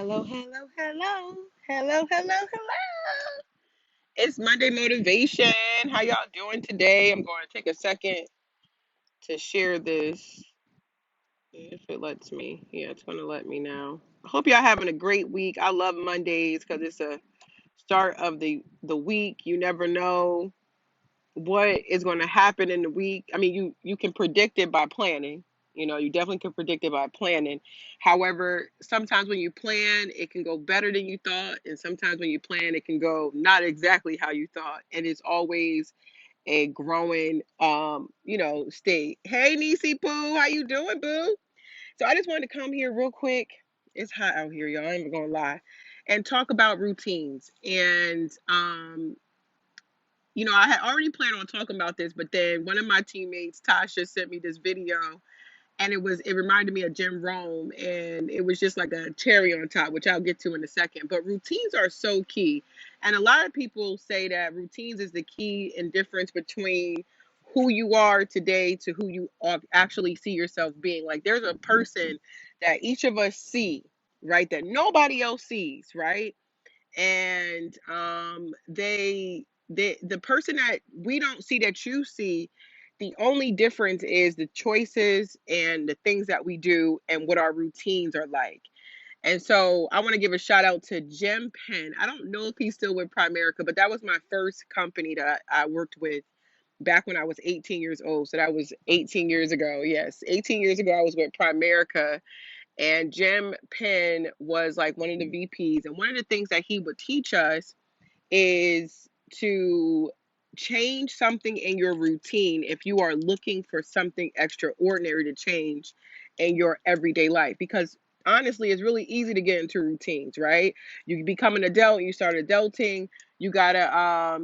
Hello, hello, hello. Hello, hello, hello. It's Monday Motivation. How y'all doing today? I'm going to take a second to share this if it lets me. Yeah, it's going to let me now. I hope y'all having a great week. I love Mondays because it's a start of the week. You never know what is going to happen in the week. I mean, you can predict it by planning. You definitely can predict it by planning. However, sometimes when you plan, it can go better than you thought, and sometimes when you plan, it can go not exactly how you thought. And it's always a growing, state. Hey, Nisi Poo, how you doing, boo? So I just wanted to come here real quick. It's hot out here, y'all. I ain't even gonna lie, and talk about routines. And I had already planned on talking about this, but then one of my teammates, Tasha, sent me this video, and it reminded me of Jim Rome, and it was just like a cherry on top, which I'll get to in a second. But routines are so key, and a lot of people say that routines is the key in difference between who you are today to who you actually see yourself being. Like there's a person that each of us see, right, that nobody else sees, right? And the person that we don't see that you see, the only difference is the choices and the things that we do and what our routines are like. And so I want to give a shout out to Jim Penn. I don't know if he's still with Primerica, but that was my first company that I worked with back when I was 18 years old. So that was 18 years ago. Yes, 18 years ago I was with Primerica, and Jim Penn was like one of the VPs. And one of the things that he would teach us is to change something in your routine if you are looking for something extraordinary to change in your everyday life. Because honestly, it's really easy to get into routines, right? You become an adult, you start adulting, you gotta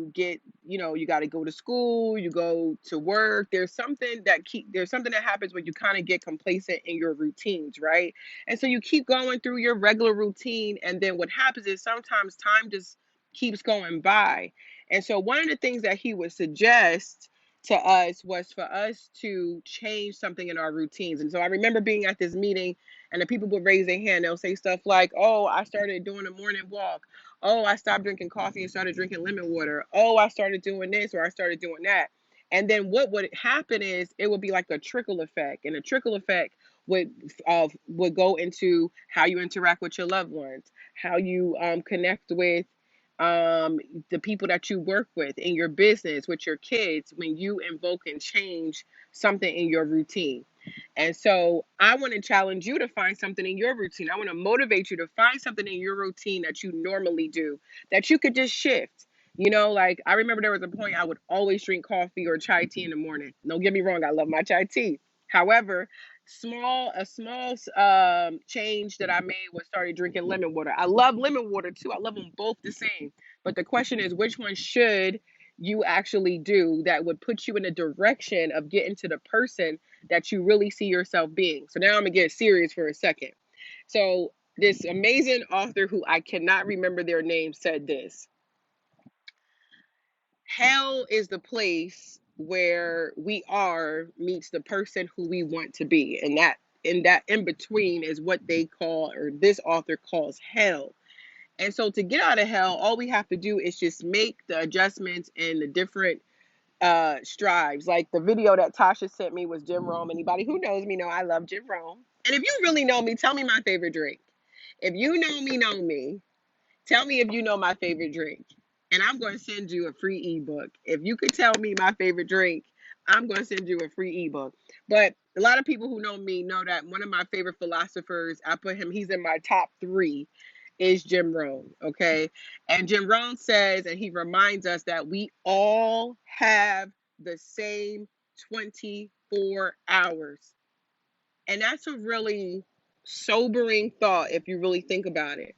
you gotta go to school, you go to work. There's something that happens when you kind of get complacent in your routines, right? And so you keep going through your regular routine, and then what happens is sometimes time just keeps going by. And so one of the things that he would suggest to us was for us to change something in our routines. And so I remember being at this meeting, and the people would raise their hand. They'll say stuff like, "Oh, I started doing a morning walk. Oh, I stopped drinking coffee and started drinking lemon water. Oh, I started doing this or I started doing that." And then what would happen is it would be like a trickle effect, and a trickle effect would go into how you interact with your loved ones, how you connect with um, the people that you work with in your business, with your kids, when you invoke and change something in your routine. And so I want to challenge you to find something in your routine. I want to motivate you to find something in your routine that you normally do that you could just shift. Like I remember there was a point I would always drink coffee or chai tea in the morning. Don't get me wrong, I love my chai tea. However, a small change that I made was started drinking lemon water. I love lemon water too. I love them both the same. But the question is, which one should you actually do that would put you in a direction of getting to the person that you really see yourself being? So now I'm gonna get serious for a second. So this amazing author who I cannot remember their name said this: hell is the place where we are meets the person who we want to be, and that in between is what they call, or this author calls, hell. And so to get out of hell, all we have to do is just make the adjustments and the different strives. Like the video that Tasha sent me was Jim Rome. Anybody who knows me know I love Jim Rome. And if you really know me, tell me my favorite drink. If you know me, tell me if you know my favorite drink. And I'm going to send you a free ebook. If you could tell me my favorite drink, I'm going to send you a free ebook. But a lot of people who know me know that one of my favorite philosophers, I put him, he's in my top three, is Jim Rohn. Okay. And Jim Rohn says, and he reminds us that we all have the same 24 hours. And that's a really sobering thought if you really think about it.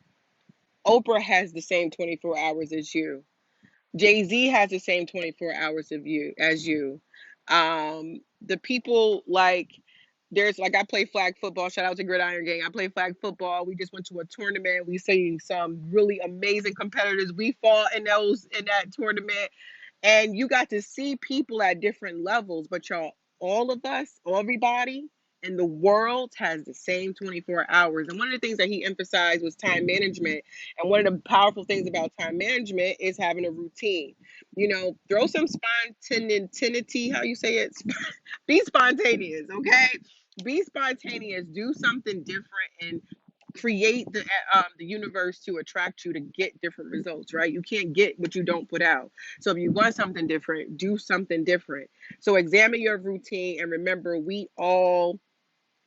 Oprah has the same 24 hours as you. Jay-Z has the same 24 hours of you as you. The people like there's like I play flag football. Shout out to Gridiron Gang. I play flag football. We just went to a tournament. We seen some really amazing competitors. We fought in that tournament, and you got to see people at different levels. But y'all, all of us, everybody, And the world has the same 24 hours. And one of the things that he emphasized was time management. And one of the powerful things about time management is having a routine. You know, throw some spontaneity, how you say it? Be spontaneous, okay? Be spontaneous. Do something different and create the universe to attract you to get different results, right? You can't get what you don't put out. So if you want something different, do something different. So examine your routine and remember, we all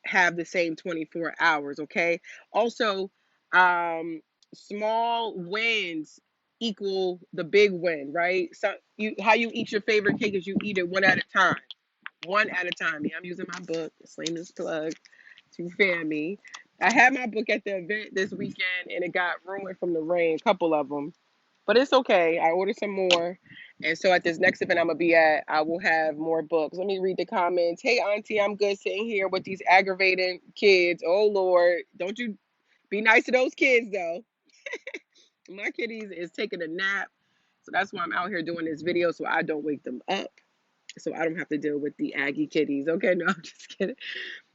have the same 24 hours, okay? Also, small wins equal the big win, right? So you how you eat your favorite cake is you eat it one at a time. One at a time. Yeah, I'm using my book, Selena's Plug, to fan me. I had my book at the event this weekend and it got ruined from the rain, a couple of them. But it's okay. I ordered some more. And so at this next event I'm going to be at, I will have more books. Let me read the comments. Hey, Auntie, I'm good sitting here with these aggravating kids. Oh, Lord. Don't you be nice to those kids, though. My kitties is taking a nap. So that's why I'm out here doing this video so I don't wake them up. So I don't have to deal with the Aggie kitties. Okay, no, I'm just kidding.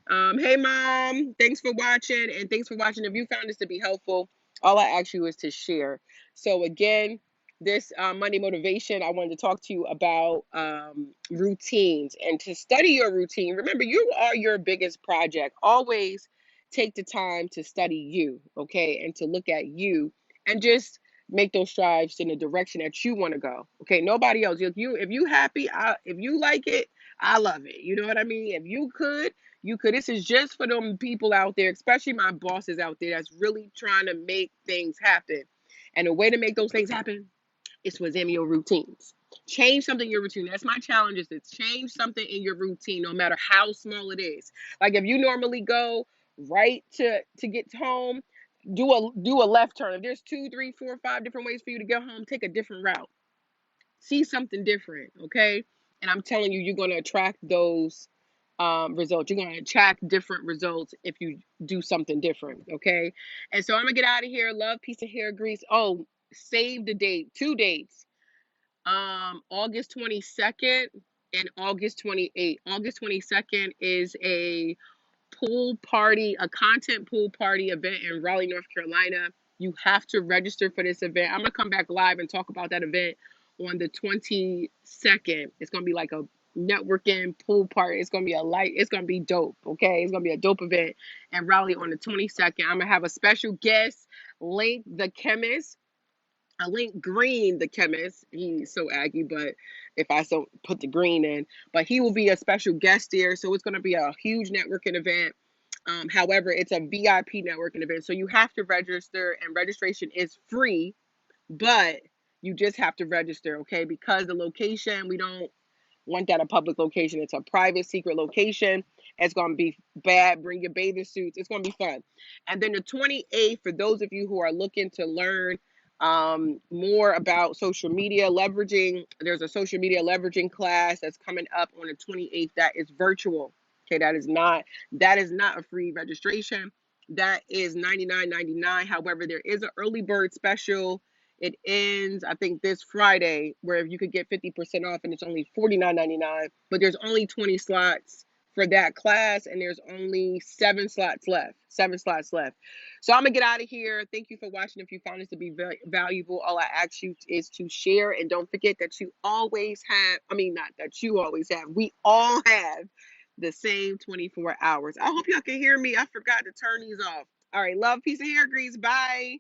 Hey mom, thanks for watching and thanks for watching. If you found this to be helpful, all I ask you is to share. So again, this Monday motivation, I wanted to talk to you about routines and to study your routine. Remember, you are your biggest project. Always take the time to study you, okay, and to look at you and just make those strides in the direction that you want to go. Okay, nobody else. If you happy, if you like it, I love it. You know what I mean? If you could. You could. This is just for them people out there, especially my bosses out there that's really trying to make things happen. And the way to make those things happen is to examine your routines. Change something in your routine. That's my challenge is to change something in your routine, no matter how small it is. Like if you normally go right to get home, do a left turn. If there's 2, 3, 4, 5 different ways for you to get home, take a different route. See something different, okay? And I'm telling you, you're going to attract those results. You're going to attract different results if you do something different, okay? And so I'm going to get out of here. Love, peace, and hair grease. Oh, save the date. Two dates. August 22nd and August 28th. August 22nd is a pool party, a content pool party event in Raleigh, North Carolina. You have to register for this event. I'm going to come back live and talk about that event on the 22nd. It's going to be like a networking pool party. It's going to be it's going to be dope. Okay. It's going to be a dope event in Raleigh on the 22nd. I'm going to have a special guest, Link the Chemist. I link Green, the chemist. He's so aggy, but if I so put the green in, but he will be a special guest there. So it's going to be a huge networking event. However, it's a VIP networking event. So you have to register, and registration is free, but you just have to register, okay? Because the location, we don't want that a public location. It's a private, secret location. It's going to be bad. Bring your bathing suits. It's going to be fun. And then the 28th, for those of you who are looking to learn more about social media leveraging, there's a social media leveraging class that's coming up on the 28th that is virtual. Okay, that is not a free registration. That is $99.99. However, there is an early bird special. It ends, I think, this Friday, where you could get 50% off and it's only $49.99. But there's only 20 slots for that class and there's only 7 slots left. 7 slots left. So I'm going to get out of here. Thank you for watching. If you found this to be valuable, all I ask you is to share. And don't forget that you always have, I mean, not that you always have, we all have the same 24 hours. I hope y'all can hear me. I forgot to turn these off. All right. Love, peace, and hair grease. Bye.